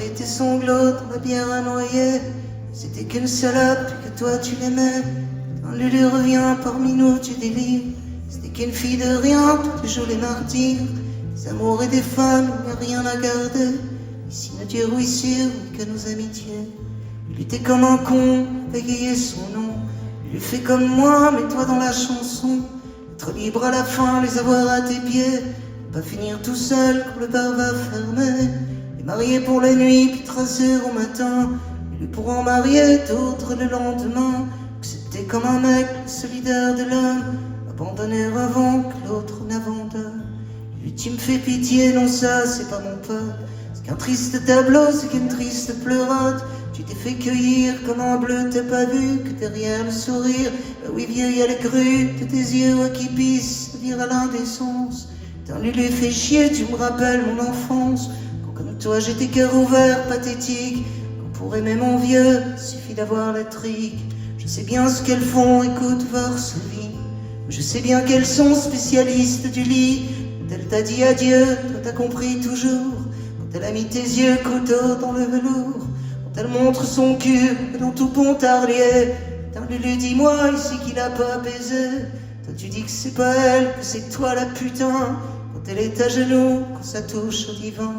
noyer tes sanglots dans la bière à noyer. C'était qu'une salope et que toi tu l'aimais. Quand Lulu revient parmi nous tu délires. C'était qu'une fille de rien, tous les jours les martyrs. Des amours et des femmes, il n'y a rien à garder. Ici ne Dieu ruissure que nos amitiés. Il était comme un con, bégayer son nom. Il lui fait comme moi, mets-toi dans la chanson. Être libre à la fin, les avoir à tes pieds. Pas finir tout seul quand le bar va fermer. Les marier pour la nuit, puis tracer au matin. Et lui pour en marier d'autres le lendemain. Que c'était comme un mec solidaire de l'homme, abandonner avant que l'autre n'abandonne. Lui tu me fais pitié, non ça c'est pas mon pote. C'est qu'un triste tableau, c'est qu'une triste pleurote. Tu t'es fait cueillir comme un bleu, t'as pas vu que derrière le sourire, là oui vieux y a le cru de tes yeux qui pissent, dire à l'indécence. Putain Lulu fait chier, tu me rappelles mon enfance. Quand comme toi j'étais cœur ouvert, pathétique. Quand pour aimer mon vieux, suffit d'avoir la trique. Je sais bien ce qu'elles font, écoute Varsovie. Je sais bien qu'elles sont spécialistes du lit. Quand elle t'a dit adieu, toi t'as compris toujours. Quand elle a mis tes yeux couteau dans le velours. Elle montre son cul dans tout Pontarlier. Putain Lulu dis-moi ici qu'il a pas baisé. Toi tu dis que c'est pas elle, que c'est toi la putain. Quand elle est à genoux, quand ça touche au divan.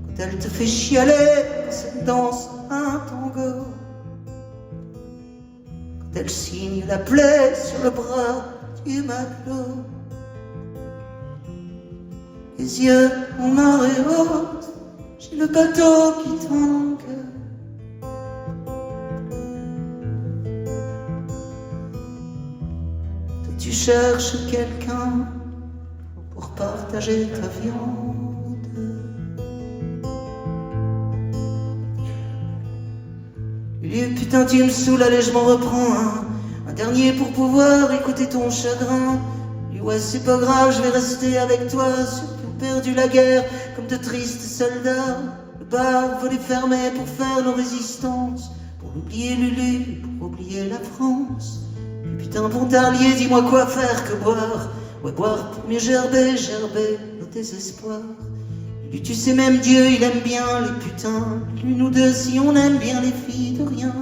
Quand elle te fait chialer, quand elle danse un tango. Quand elle signe la plaie sur le bras du matelot. Les yeux en marée haute, j'ai le bateau qui tangue. Tu cherches quelqu'un pour partager ta viande. Lulu, putain tu me saoules, allez je m'en reprends un dernier pour pouvoir écouter ton chagrin. Lui ouais c'est pas grave, je vais rester avec toi. Surtout perdu la guerre comme de tristes soldats. Le bar volet fermé pour faire nos résistances. Pour oublier Lulu, pour oublier la France. Putain Pontarlier, dis-moi quoi faire que boire. Ouais boire pour mieux gerber, gerber nos désespoirs. Lui tu sais même Dieu il aime bien les putains. Lui nous deux si on aime bien les filles de rien.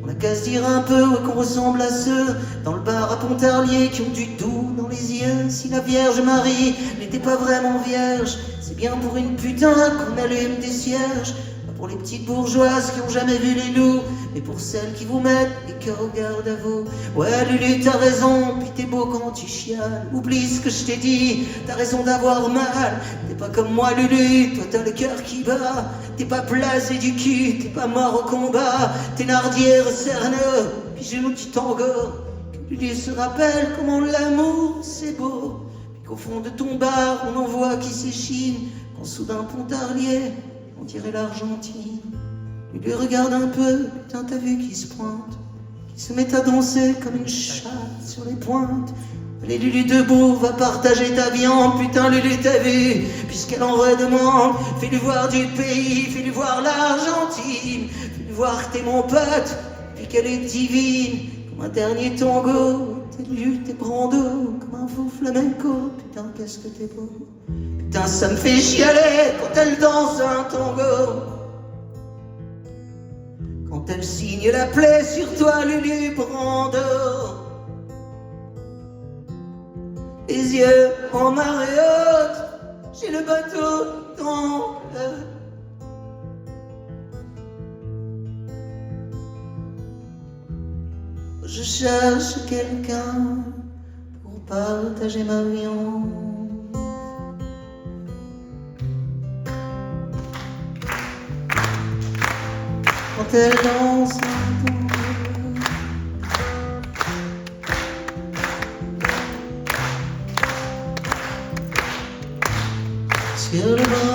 On a qu'à se dire un peu ouais, qu'on ressemble à ceux dans le bar à Pontarlier qui ont du doux dans les yeux. Si la Vierge Marie n'était pas vraiment vierge, c'est bien pour une putain qu'on allume des cierges. Pour les petites bourgeoises qui ont jamais vu les loups, mais pour celles qui vous mettent les cœurs au garde à vous. Ouais Lulu t'as raison, puis t'es beau quand tu chiales. Oublie ce que je t'ai dit, t'as raison d'avoir mal. T'es pas comme moi Lulu, toi t'as le cœur qui bat. T'es pas blasé du cul, t'es pas mort au combat. T'es nardière cerneux, puis genou du tango. Que Lulu se rappelle comment l'amour c'est beau. Puis qu'au fond de ton bar on en voit qui s'échine. Quand soudain Pontarlier, on dirait l'Argentine. Lui regarde un peu, putain t'as vu qui se pointe, qui se met à danser comme une chatte sur les pointes. Allez Lulu debout, va partager ta viande, putain Lulu t'as vu, puisqu'elle en redemande. Fais-lui voir du pays, fais-lui voir l'Argentine. Fais-lui voir que t'es mon pote, puis qu'elle est divine. Comme un dernier tango, t'es Lulu, t'es brando. Comme un fou flamenco, putain qu'est-ce que t'es beau. Putain ça me fait chialer quand elle danse un tango. Quand elle signe la plaie sur toi Lulu Brando. Les yeux en marée haute, j'ai le bateau dans le... Je cherche quelqu'un pour partager ma viande. Quand elle danse un tango. Sur le bord